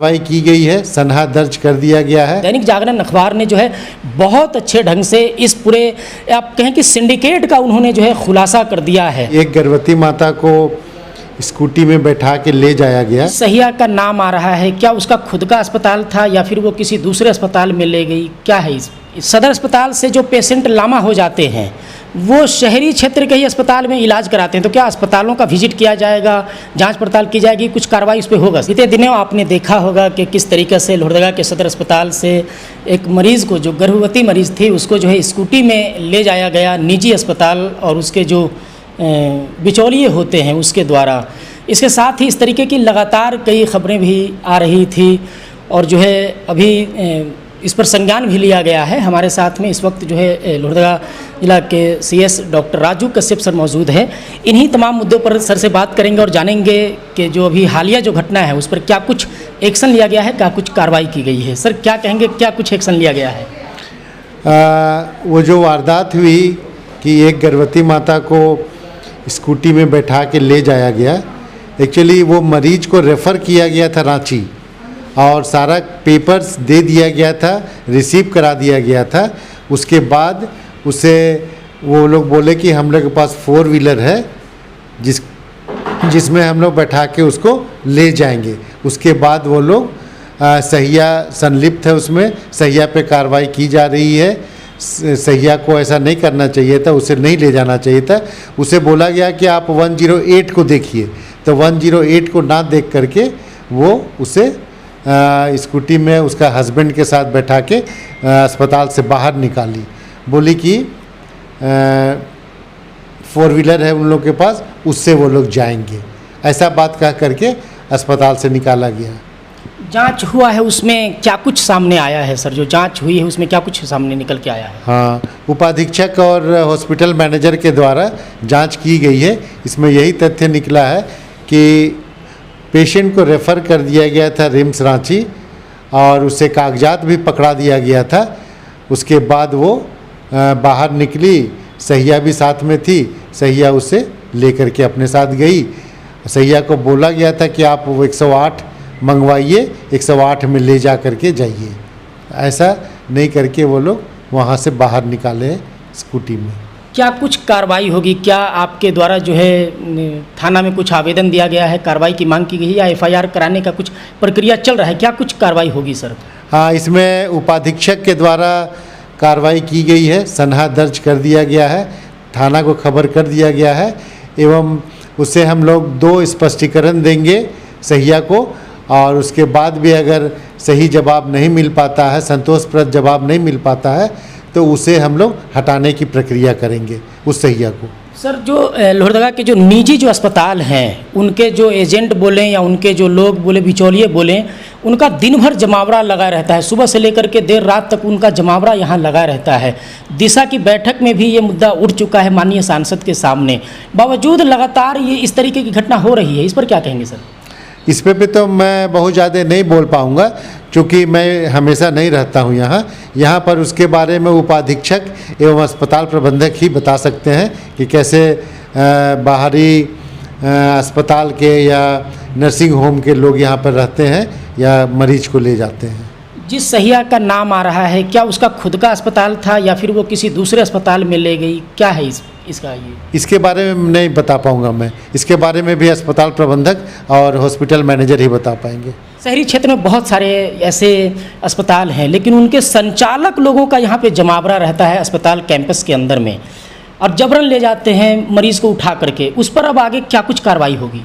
कार्रवाई की गई है, सनहा दर्ज कर दिया गया है। दैनिक जागरण अखबार ने जो है बहुत अच्छे ढंग से इस पूरे आप कहें कि सिंडिकेट का उन्होंने जो है खुलासा कर दिया है। एक गर्भवती माता को स्कूटी में बैठा के ले जाया गया। सहिया का नाम आ रहा है, क्या उसका खुद का अस्पताल था या फिर वो किसी दूसरे अस्पताल में ले गई, क्या है इस सदर अस्पताल से जो पेशेंट लामा हो जाते हैं वो शहरी क्षेत्र के ही अस्पताल में इलाज कराते हैं, तो क्या अस्पतालों का विजिट किया जाएगा, जांच पड़ताल की जाएगी, कुछ कार्रवाई उस पर होगा? बीते दिनों आपने देखा होगा कि किस तरीके से लोहरदगा के सदर अस्पताल से एक मरीज़ को, जो गर्भवती मरीज़ थी, उसको जो है स्कूटी में ले जाया गया निजी अस्पताल और उसके जो बिचौलिए होते हैं उसके द्वारा। इसके साथ ही इस तरीके की लगातार कई खबरें भी आ रही थी और जो है अभी इस पर संज्ञान भी लिया गया है। हमारे साथ में इस वक्त जो है लोहरदगा जिला के CS doctor Raju Kashyap sir मौजूद है। इन्हीं तमाम मुद्दों पर सर से बात करेंगे और जानेंगे कि जो अभी हालिया जो घटना है उस पर क्या कुछ एक्शन लिया गया है, क्या कुछ कार्रवाई की गई है। सर क्या कहेंगे, क्या कुछ एक्शन लिया गया है? वो जो वारदात हुई कि एक गर्भवती माता को स्कूटी में बैठा के ले जाया गया, एक्चुअली वो मरीज को रेफ़र किया गया था रांची और सारा पेपर्स दे दिया गया था, रिसीव करा दिया गया था। उसके बाद उसे वो लोग बोले कि हम लोग के पास 4 व्हीलर है जिसमें हम लोग बैठा के उसको ले जाएंगे। उसके बाद वो लोग सहिया संलिप्त है, उसमें सहिया पे कार्रवाई की जा रही है। सहिया को ऐसा नहीं करना चाहिए था, उसे नहीं ले जाना चाहिए था। उसे बोला गया कि आप 108 को देखिए, तो 108 को ना देख करके वो उसे स्कूटी में उसका हस्बैंड के साथ बैठा के अस्पताल से बाहर निकाली। बोली कि 4 व्हीलर है उन लोग के पास, उससे वो लोग जाएंगे, ऐसा बात कह करके अस्पताल से निकाला गया। जांच हुआ है, उसमें क्या कुछ सामने आया है सर? जो जांच हुई है उसमें क्या कुछ सामने निकल के आया है? हाँ, उपाधीक्षक और हॉस्पिटल मैनेजर के द्वारा जांच की गई है। इसमें यही तथ्य निकला है कि पेशेंट को रेफ़र कर दिया गया था रिम्स रांची और उसे कागजात भी पकड़ा दिया गया था। उसके बाद वो बाहर निकली, सहिया भी साथ में थी, सहिया उसे लेकर के अपने साथ गई। सहिया को बोला गया था कि आप वो 108 मंगवाइए, 108 में ले जा करके जाइए। ऐसा नहीं करके वो लोग वहाँ से बाहर निकाले स्कूटी में। क्या कुछ कार्रवाई होगी? क्या आपके द्वारा जो है थाना में कुछ आवेदन दिया गया है, कार्रवाई की मांग की गई है या एफआईआर कराने का कुछ प्रक्रिया चल रहा है? क्या कुछ कार्रवाई होगी सर? हाँ, इसमें उपाधीक्षक के द्वारा कार्रवाई की गई है, सनहा दर्ज कर दिया गया है, थाना को खबर कर दिया गया है एवं उससे हम लोग 2 स्पष्टीकरण देंगे सहिया को और उसके बाद भी अगर सही जवाब नहीं मिल पाता है, संतोषप्रद जवाब नहीं मिल पाता है, तो उसे हम लोग हटाने की प्रक्रिया करेंगे उस सहिया को। सर, जो लोहरदगा के जो निजी जो अस्पताल हैं उनके जो एजेंट बोलें या उनके जो लोग बोले, बिचौलिए बोलें, उनका दिन भर जमावड़ा लगा रहता है, सुबह से लेकर के देर रात तक उनका जमावड़ा यहाँ लगा रहता है। दिशा की बैठक में भी ये मुद्दा उठ चुका है माननीय सांसद के सामने, बावजूद लगातार ये इस तरीके की घटना हो रही है। इस पर क्या कहेंगे सर? इस पे तो मैं बहुत ज़्यादा नहीं बोल पाऊँगा क्योंकि मैं हमेशा नहीं रहता हूँ यहाँ पर। उसके बारे में उपाधीक्षक एवं अस्पताल प्रबंधक ही बता सकते हैं कि कैसे बाहरी अस्पताल के या नर्सिंग होम के लोग यहाँ पर रहते हैं या मरीज को ले जाते हैं। जिस सहिया का नाम आ रहा है, क्या उसका खुद का अस्पताल था या फिर वो किसी दूसरे अस्पताल में ले गई, क्या है इसका? ये इसके बारे में नहीं बता पाऊंगा मैं। इसके बारे में भी अस्पताल प्रबंधक और हॉस्पिटल मैनेजर ही बता पाएंगे। शहरी क्षेत्र में बहुत सारे ऐसे अस्पताल हैं लेकिन उनके संचालक लोगों का यहाँ पे जमावड़ा रहता है अस्पताल कैंपस के अंदर में और जबरन ले जाते हैं मरीज को उठा करके। उस पर अब आगे क्या कुछ कार्रवाई होगी?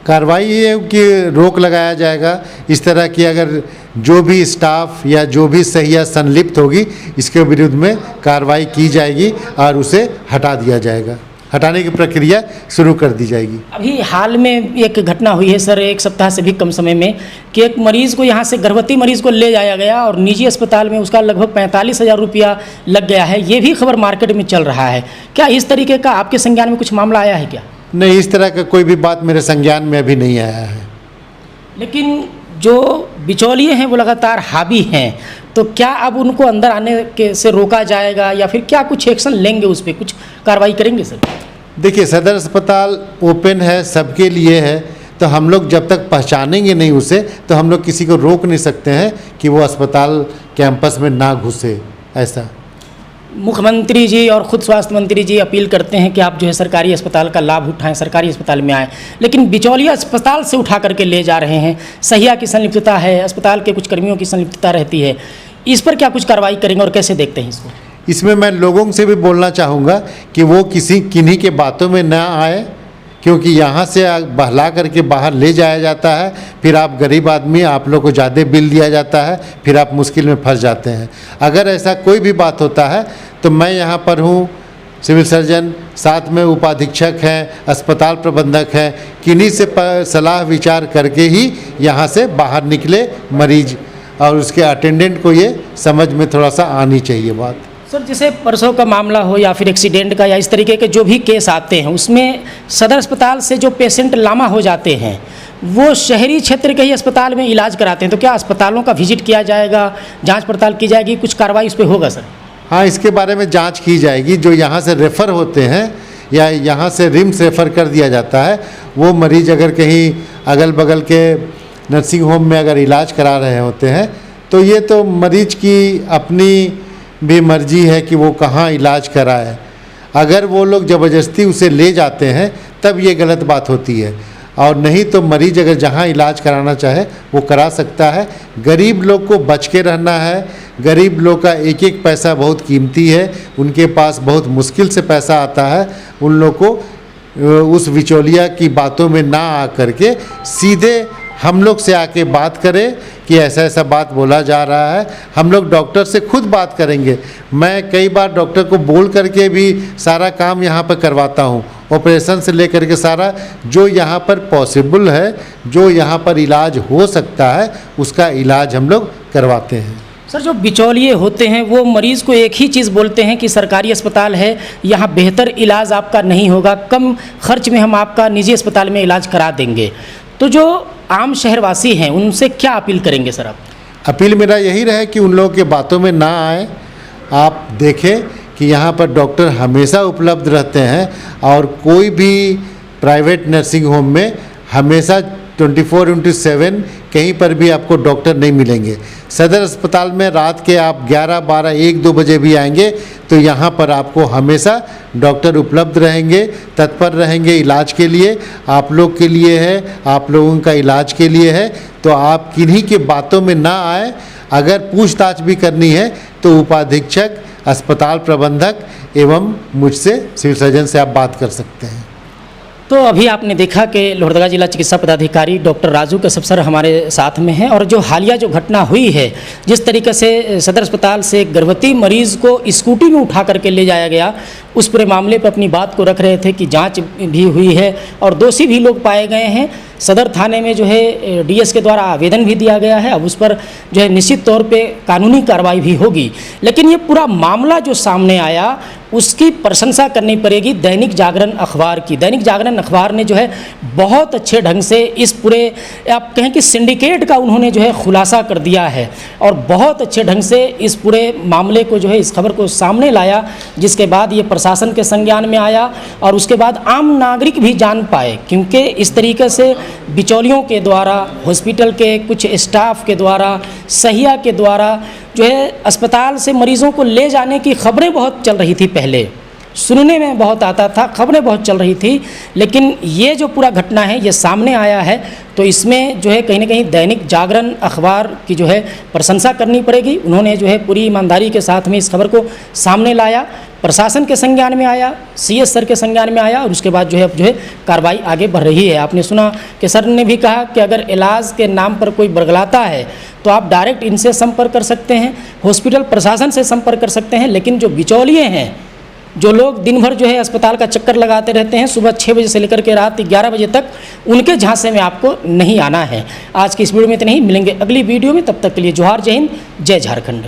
कार्रवाई ये है कि रोक लगाया जाएगा। इस तरह की अगर जो भी स्टाफ या जो भी सहिया संलिप्त होगी इसके विरुद्ध में कार्रवाई की जाएगी और उसे हटा दिया जाएगा, हटाने की प्रक्रिया शुरू कर दी जाएगी। अभी हाल में एक घटना हुई है सर, 1 सप्ताह से भी कम समय में, कि एक मरीज़ को यहाँ से, गर्भवती मरीज़ को ले जाया गया और निजी अस्पताल में उसका लगभग 45,000 रुपया लग गया है। ये भी खबर मार्केट में चल रहा है। क्या इस तरीके का आपके संज्ञान में कुछ मामला आया है क्या? नहीं, इस तरह का कोई भी बात मेरे संज्ञान में अभी नहीं आया है। लेकिन जो बिचौलिए हैं वो लगातार हावी हैं, तो क्या अब उनको अंदर आने के से रोका जाएगा या फिर क्या कुछ एक्शन लेंगे, उस पर कुछ कार्रवाई करेंगे सर? देखिए, सदर अस्पताल ओपन है, सबके लिए है, तो हम लोग जब तक पहचानेंगे नहीं उसे, तो हम लोग किसी को रोक नहीं सकते हैं कि वो अस्पताल कैंपस में ना घुसे। ऐसा मुख्यमंत्री जी और ख़ुद स्वास्थ्य मंत्री जी अपील करते हैं कि आप जो है सरकारी अस्पताल का लाभ उठाएं, सरकारी अस्पताल में आएँ, लेकिन बिचौलिया अस्पताल से उठा करके ले जा रहे हैं। सहिया की संलिप्तता है, अस्पताल के कुछ कर्मियों की संलिप्तता रहती है। इस पर क्या कुछ कार्रवाई करेंगे और कैसे देखते हैं इसको? इसमें मैं लोगों से भी बोलना चाहूँगा कि वो किन्हीं के बातों में ना आए, क्योंकि यहाँ से बहला करके बाहर ले जाया जाता है, फिर आप गरीब आदमी, आप लोग को ज़्यादा बिल दिया जाता है, फिर आप मुश्किल में फंस जाते हैं। अगर ऐसा कोई भी बात होता है तो मैं यहाँ पर हूँ, सिविल सर्जन, साथ में उपाधीक्षक हैं, अस्पताल प्रबंधक हैं, किन्हीं से सलाह विचार करके ही यहाँ से बाहर निकले मरीज, और उसके अटेंडेंट को ये समझ में थोड़ा सा आनी चाहिए बात। सर, जैसे परसों का मामला हो या फिर एक्सीडेंट का या इस तरीके के जो भी केस आते हैं, उसमें सदर अस्पताल से जो पेशेंट लामा हो जाते हैं वो शहरी क्षेत्र के ही अस्पताल में इलाज कराते हैं, तो क्या अस्पतालों का विजिट किया जाएगा, जांच पड़ताल की जाएगी, कुछ कार्रवाई उस पर होगा सर? हाँ, इसके बारे में जांच की जाएगी। जो यहाँ से रेफ़र होते हैं या यहाँ से रिम्स रेफ़र कर दिया जाता है, वो मरीज़ अगर कहीं अगल बगल के नर्सिंग होम में अगर इलाज करा रहे होते हैं, तो ये तो मरीज की अपनी भी मर्जी है कि वो कहाँ इलाज कराए। अगर वो लोग ज़बरदस्ती उसे ले जाते हैं तब ये गलत बात होती है, और नहीं तो मरीज अगर जहाँ इलाज कराना चाहे वो करा सकता है। गरीब लोग को बच के रहना है। गरीब लोग का एक एक पैसा बहुत कीमती है, उनके पास बहुत मुश्किल से पैसा आता है। उन लोग को उस बिचौलिया की बातों में ना आ करके सीधे हम लोग से आके बात करें कि ऐसा ऐसा बात बोला जा रहा है। हम लोग डॉक्टर से खुद बात करेंगे। मैं कई बार डॉक्टर को बोल करके भी सारा काम यहाँ पर करवाता हूँ, ऑपरेशन से लेकर के सारा जो यहाँ पर पॉसिबल है, जो यहाँ पर इलाज हो सकता है, उसका इलाज हम लोग करवाते हैं। सर, जो बिचौलिए होते हैं वो मरीज़ को एक ही चीज़ बोलते हैं कि सरकारी अस्पताल है, यहाँ बेहतर इलाज आपका नहीं होगा, कम खर्च में हम आपका निजी अस्पताल में इलाज करा देंगे। तो जो आम शहरवासी हैं उनसे क्या अपील करेंगे सर आप? अपील मेरा यही रहे कि उन लोगों के बातों में ना आए। आप देखें कि यहाँ पर डॉक्टर हमेशा उपलब्ध रहते हैं, और कोई भी प्राइवेट नर्सिंग होम में हमेशा 24/7 कहीं पर भी आपको डॉक्टर नहीं मिलेंगे। सदर अस्पताल में रात के आप 11, 12, 1, 2 बजे भी आएंगे तो यहाँ पर आपको हमेशा डॉक्टर उपलब्ध रहेंगे, तत्पर रहेंगे इलाज के लिए। आप लोग के लिए है, आप लोगों का इलाज के लिए है। तो आप किन्हीं के बातों में ना आए। अगर पूछताछ भी करनी है तो उपाधीक्षक, अस्पताल प्रबंधक एवं मुझसे, सिविल सर्जन से आप बात कर सकते हैं। तो अभी आपने देखा कि लोहरदगा जिला चिकित्सा पदाधिकारी डॉक्टर राजू कसब सर हमारे साथ में हैं, और जो हालिया जो घटना हुई है, जिस तरीके से सदर अस्पताल से गर्भवती मरीज़ को स्कूटी में उठा करके ले जाया गया, उस पूरे मामले पर अपनी बात को रख रहे थे कि जांच भी हुई है और दोषी भी लोग पाए गए हैं। सदर थाने में जो है डीएस के द्वारा आवेदन भी दिया गया है। अब उस पर जो है निश्चित तौर पे कानूनी कार्रवाई भी होगी। लेकिन ये पूरा मामला जो सामने आया उसकी प्रशंसा करनी पड़ेगी दैनिक जागरण अखबार की। दैनिक जागरण अखबार ने जो है बहुत अच्छे ढंग से इस पूरे, आप कहें कि सिंडिकेट का उन्होंने जो है खुलासा कर दिया है, और बहुत अच्छे ढंग से इस पूरे मामले को जो है, इस खबर को सामने लाया, जिसके बाद ये प्रशासन के संज्ञान में आया और उसके बाद आम नागरिक भी जान पाए। क्योंकि इस तरीके से बिचौलियों के द्वारा, हॉस्पिटल के कुछ स्टाफ के द्वारा, सहिया के द्वारा जो है अस्पताल से मरीज़ों को ले जाने की खबरें बहुत चल रही थी। पहले सुनने में बहुत आता था, खबरें बहुत चल रही थी, लेकिन ये जो पूरा घटना है ये सामने आया है, तो इसमें जो है कहीं ना कहीं दैनिक जागरण अखबार की जो है प्रशंसा करनी पड़ेगी। उन्होंने जो है पूरी ईमानदारी के साथ में इस खबर को सामने लाया, प्रशासन के संज्ञान में आया, सीएस सर के संज्ञान में आया, और उसके बाद जो है अब जो है कार्रवाई आगे बढ़ रही है। आपने सुना कि सर ने भी कहा कि अगर इलाज के नाम पर कोई बरगलाता है तो आप डायरेक्ट इनसे संपर्क कर सकते हैं, हॉस्पिटल प्रशासन से संपर्क कर सकते हैं। लेकिन जो बिचौलिए हैं, जो लोग दिन भर जो है अस्पताल का चक्कर लगाते रहते हैं, सुबह 6 बजे से लेकर के रात 11 बजे तक, उनके झांसे में आपको नहीं आना है। आज की इस वीडियो में इतना ही, मिलेंगे अगली वीडियो में। तब तक के लिए जोहार, जय हिंद, जय झारखंड।